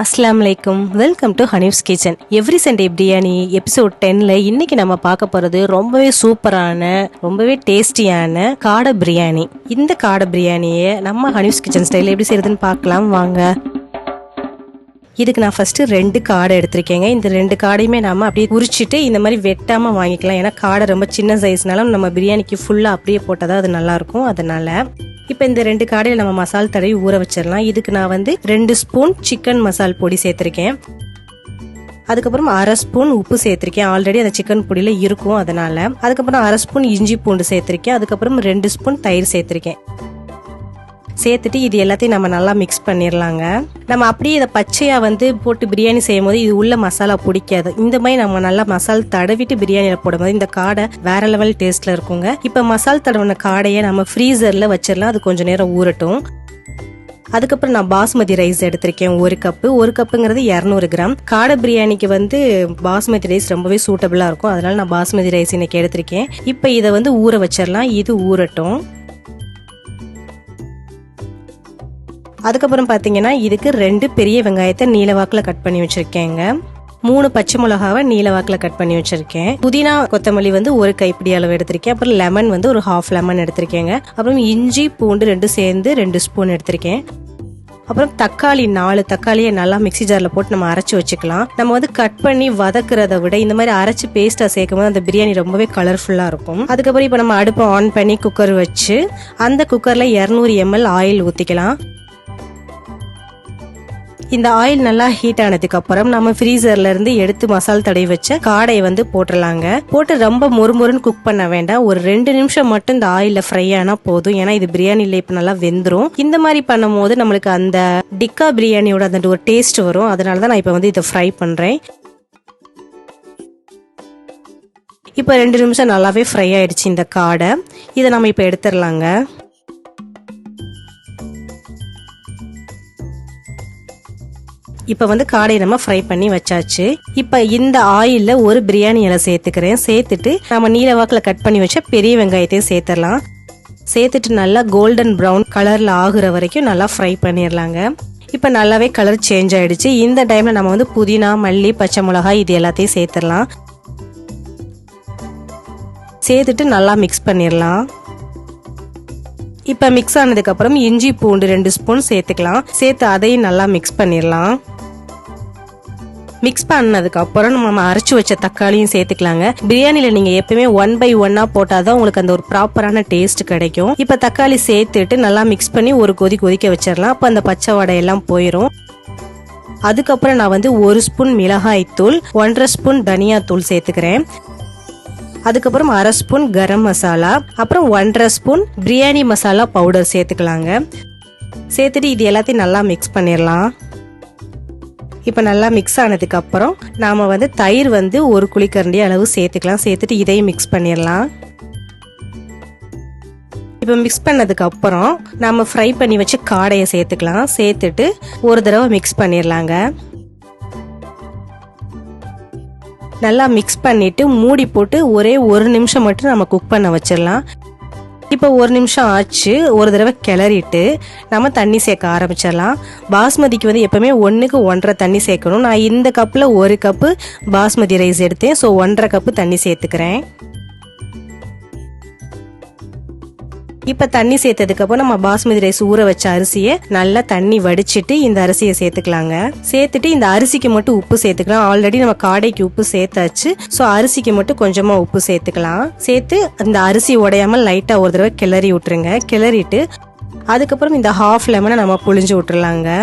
அஸ்ஸலாமு அலைக்கும். Welcome to Hanif's kitchen. Every Sunday biryani episode 10ல இன்னைக்கு நம்ம பார்க்க போறது ரொம்பவே சூப்பரான ரொம்பவே டேஸ்டியான காடை பிரியாணி. இந்த காடை பிரியாணியை நம்ம ஹனீஃப்ஸ் கிச்சன் ஸ்டைல் எப்படி செய்யறதுன்னு பார்க்கலாம் வாங்க. இதுக்கு நான் ஃபர்ஸ்ட் 2 காடை எடுத்திருக்கேங்க. இந்த 2 காடையுமே நாம அப்படியே உரிச்சிட்டு இந்த மாதிரி வெட்டாம வாங்கிக்கலாம். ஏன்னா காடை ரொம்ப சின்ன சைஸ்னால நம்ம பிரியாணிக்கு ஃபுல்லா அப்படியே போட்டாதான் அது நல்லா இருக்கும். அதனால இப்போ இந்த 2 காடையில் நம்ம மசால் தடவி ஊற வச்சிடலாம். இதுக்கு நான் 2 ஸ்பூன் சிக்கன் மசால் பொடி சேர்த்துருக்கேன். அதுக்கப்புறம் 1/2 ஸ்பூன் உப்பு சேர்த்துருக்கேன். ஆல்ரெடி அந்த சிக்கன் பொடியில இருக்கும் அதனால. அதுக்கப்புறம் 1/2 ஸ்பூன் இஞ்சி பூண்டு சேர்த்துருக்கேன். அதுக்கப்புறம் 2 ஸ்பூன் தயிர் சேர்த்துருக்கேன். சேர்த்துட்டு இது எல்லாத்தையும் நம்ம நல்லா மிக்ஸ் பண்ணிடலாங்க. நம்ம அப்படியே இதை பச்சையா போட்டு பிரியாணி செய்யும் போது இது உள்ள மசாலா பிடிக்காது. இந்த மாதிரி நம்ம நல்லா மசால் தடவிட்டு பிரியாணியில போடும்போது இந்த காடை வேற லெவல் டேஸ்ட்ல இருக்குங்க. இப்ப மசால் தடவின காடையை நம்ம ஃப்ரீசர்ல வச்சிடலாம். அது கொஞ்சம் நேரம் ஊறட்டும். அதுக்கப்புறம் நான் பாஸ்மதி ரைஸ் எடுத்திருக்கேன். 1 கப்பு. 1 கப்புங்கிறது 200 கிராம். காடை பிரியாணிக்கு பாஸ்மதி ரைஸ் ரொம்பவே சூட்டபிளா இருக்கும். அதனால நான் பாஸ்மதி ரைஸ் இன்னைக்கு எடுத்திருக்கேன். இப்ப இதை ஊற வச்சிடலாம். இது ஊறட்டும். அதுக்கப்புறம் பாத்தீங்கன்னா இதுக்கு 2 பெரிய வெங்காயத்தை நீளவாக்குல கட் பண்ணி வச்சிருக்கேங்க. 3 பச்சை மிளகாவை நீளவாக்குல கட் பண்ணி வச்சிருக்கேன். புதினா கொத்தமல்லி 1 கைப்பிடி அளவு எடுத்திருக்கேன். அப்புறம் லெமன் ஒரு 1/2 லெமன் எடுத்திருக்கேங்க. அப்புறம் இஞ்சி பூண்டு 2 சேர்ந்து 2 ஸ்பூன் எடுத்திருக்கேன். அப்புறம் தக்காளி 4 தக்காளியை நல்லா மிக்ஸி ஜார்ல போட்டு நம்ம அரைச்சு வச்சுக்கலாம். நம்ம கட் பண்ணி வதக்குறத விட இந்த மாதிரி அரைச்சு பேஸ்டா சேர்க்கும் போது அந்த பிரியாணி ரொம்பவே கலர்ஃபுல்லா இருக்கும். அதுக்கப்புறம் இப்ப நம்ம அடுப்பை ஆன் பண்ணி குக்கர் வச்சு அந்த குக்கர்ல 200 ml ஆயில் ஊத்திக்கலாம். இந்த ஆயில் நல்லா ஹீட் ஆனதுக்கு அப்புறம் நம்ம ஃப்ரீசர்ல இருந்து எடுத்து மசால் தடவி வச்ச காடையை போட்டுடலாங்க. போட்டு ரொம்ப மொறுமொறுன்னு குக் பண்ண வேண்டாம். ஒரு 2 நிமிஷம் மட்டும் இந்த ஆயில்ல ஃப்ரை ஆனா போதும். ஏன்னா இது பிரியாணில இப்ப நல்லா வெந்துரும். இந்த மாதிரி பண்ணும் போது நம்மளுக்கு அந்த டிக்கா பிரியாணியோட அந்த ஒரு டேஸ்ட் வரும். அதனாலதான் நான் இப்ப இதை ஃப்ரை பண்றேன். இப்ப 2 நிமிஷம் நல்லாவே ஃப்ரை ஆயிடுச்சு இந்த காடை. இதை நம்ம இப்ப எடுத்துடலாங்க. இப்ப காடையை நம்ம ஃப்ரை பண்ணி வச்சாச்சு. இப்ப இந்த ஆயில்ல ஒரு பிரியாணி இலை சேர்த்துக்கிறேன். சேர்த்துட்டு நம்ம நீளவாக்குல கட் பண்ணி வச்ச பெரிய வெங்காயத்தையும் சேர்த்துடலாம். சேர்த்துட்டு நல்லா கோல்டன் ப்ரௌன் கலர்ல ஆகுற வரைக்கும் நல்லா ஃப்ரை பண்ணிடலாங்க. இப்ப நல்லாவே கலர் சேஞ்ச் ஆயிடுச்சு. இந்த டைம்ல நம்ம புதினா மல்லி பச்சை மிளகாய் இது எல்லாத்தையும் சேர்த்துடலாம். சேர்த்துட்டு நல்லா மிக்ஸ் பண்ணிடலாம். இப்ப மிக்ஸ் ஆனதுக்கு அப்புறம் இஞ்சி பூண்டு 2 ஸ்பூன் சேர்த்துக்கலாம். சேர்த்து அதையும் நல்லா மிக்ஸ் பண்ணிடலாம். மிக்ஸ் பண்ணதுக்கு அப்புறம் நம்ம அரைச்சு வச்ச தக்காளியும் சேர்த்துக்கலாங்க. பிரியாணில நீங்க எப்பவுமே 1 by 1 போட்டாதான் உங்களுக்கு அந்த ஒரு ப்ராப்பரான டேஸ்ட் கிடைக்கும். இப்ப தக்காளி சேர்த்துட்டு நல்லா மிக்ஸ் பண்ணி ஒரு கொதிக்க வச்சிடலாம். அப்ப அந்த பச்சை வடை எல்லாம் போயிடும். அதுக்கப்புறம் நான் 1 ஸ்பூன் மிளகாய் தூள் 1/2 ஸ்பூன் தனியா தூள் சேர்த்துக்கிறேன். அதுக்கப்புறம் 1/2 ஸ்பூன் கரம் மசாலா, அப்புறம் 1/2 ஸ்பூன் பிரியாணி மசாலா பவுடர் சேர்த்துக்கலாங்க. சேர்த்துட்டு இது எல்லாத்தையும் நல்லா மிக்ஸ் பண்ணிடலாம். இப்ப நல்லா மிக்ஸ் ஆனதுக்கு அப்புறம் நாம தயிர் 1 குழிக்கரண்டி அளவு சேர்த்துக்கலாம். சேர்த்துட்டு இதையும் மிக்ஸ் பண்ணிடலாம். இப்ப மிக்ஸ் பண்ணதுக்கு அப்புறம் நாம ஃப்ரை பண்ணி வச்சு காடையை சேர்த்துக்கலாம். சேர்த்துட்டு ஒரு தடவை மிக்ஸ் பண்ணிடலாங்க. நல்லா மிக்ஸ் பண்ணிட்டு மூடி போட்டு ஒரே 1 நிமிஷம் மட்டும் நம்ம குக் பண்ண வச்சிடலாம். இப்ப 1 நிமிஷம் ஆச்சு. ஒரு தடவை கிளறிட்டு நம்ம தண்ணி சேர்க்க ஆரம்பிச்சிடலாம். பாஸ்மதிக்கு எப்பவுமே 1க்கு 1.5 தண்ணி சேர்க்கணும். நான் இந்த கப்ல 1 கப்பு பாஸ்மதி ரைஸ் எடுத்தேன். சோ 1.5 கப்பு தண்ணி சேர்த்துக்கிறேன். இப்ப தண்ணி சேர்த்ததுக்கு அப்புறம் நம்ம பாஸ்மதி ரைஸ் ஊற வச்ச அரிசியை நல்லா தண்ணி வடிச்சிட்டு இந்த அரிசியை சேர்த்துக்கலாங்க. சேர்த்துட்டு இந்த அரிசிக்கு மட்டும் உப்பு சேர்த்துக்கலாம். ஆல்ரெடி நம்ம காடைக்கு உப்பு சேர்த்தாச்சு. சோ அரிசிக்கு மட்டும் கொஞ்சமா உப்பு சேர்த்துக்கலாம். சேர்த்து இந்த அரிசி உடையாம லைட்டா ஒரு தடவை கிளறி விட்டுருங்க. கிளறிட்டு அதுக்கப்புறம் இந்த 1/2 லெமனை நம்ம புழிஞ்சு விட்டுறலாங்க.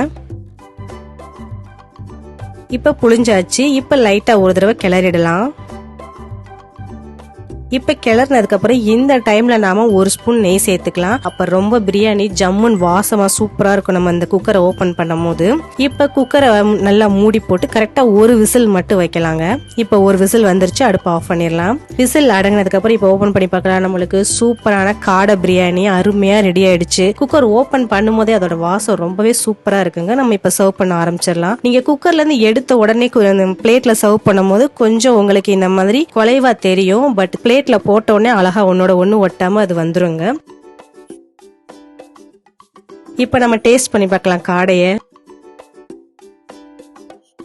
இப்ப புழிஞ்சாச்சு. இப்ப லைட்டா ஒரு தடவை கிளறிடலாம். இப்ப கிளறினதுக்கு அப்புறம் இந்த டைம்ல நாம 1 ஸ்பூன் நெய் சேர்த்துக்கலாம். அப்ப ரொம்ப பிரியாணி ஜம்முன் வாசமா சூப்பரா இருக்கும் நம்ம இந்த குக்கரை ஓபன் பண்ணும் போது. இப்ப குக்கரை நல்லா மூடி போட்டு கரெக்டா 1 விசில் மட்டும் வைக்கலாங்க. இப்ப 1 விசில் வந்துருச்சு. அடுப்பு ஆஃப் பண்ணிடலாம். விசில் அடங்கினதுக்கு அப்புறம் இப்ப ஓபன் பண்ணி பார்க்கலாம். நம்மளுக்கு சூப்பரான காடை பிரியாணி அருமையா ரெடி ஆயிடுச்சு. குக்கர் ஓபன் பண்ணும் போதே அதோட வாசம் ரொம்பவே சூப்பரா இருக்குங்க. நம்ம இப்ப சர்வ் பண்ண ஆரம்பிச்சிடலாம். நீங்க குக்கர்ல இருந்து எடுத்த உடனே பிளேட்ல சர்வ் பண்ணும் போது கொஞ்சம் உங்களுக்கு இந்த மாதிரி குலைவா தெரியும். பட் பிளேட்ல போட்ட உடனே அழகா ஒன்னோட ஒண்ணு ஒட்டாம அது வந்துருங்க. இப்ப நம்ம டேஸ்ட் பண்ணி பார்க்கலாம் காடைய.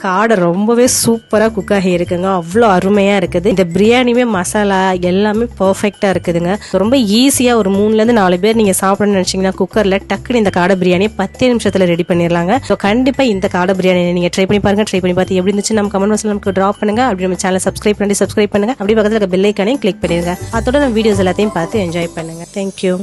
காடை ரொம்பவே சூப்பராக குக் ஆகி இருக்குங்க. அவ்வளோ அருமையாக இருக்குது. இந்த பிரியாணியுமே மசாலா எல்லாமே பர்ஃபெக்டாக இருக்குதுங்க. ரொம்ப ஈஸியாக ஒரு 3-4 பேர் நீங்கள் சாப்பிடணும்னு நினச்சிங்கன்னா குக்கரில் டக்குன்னு இந்த காடை பிரியாணியை 10 நிமிஷத்தில் ரெடி பண்ணிடலாங்க. ஸோ கண்டிப்பாக இந்த காடை பிரியாணி நீங்கள் ட்ரை பண்ணி பாருங்க. ட்ரை பண்ணி பார்த்து எப்படி இருந்துச்சு நம்ம கமெண்ட் பாக்ஸில் நமக்கு ட்ராப் பண்ணுங்க. அப்படி நம்ம சேனல் சப்ஸ்கிரைப் பண்ணுங்க. அப்படி பக்கத்தில் இருக்க பெல் ஐக்கானையும் கிளிக் பண்ணிடுங்க. அதோட நம்ம வீடியோஸ் எல்லாத்தையும் பார்த்து என்ஜாய் பண்ணுங்க. தேங்க்யூ.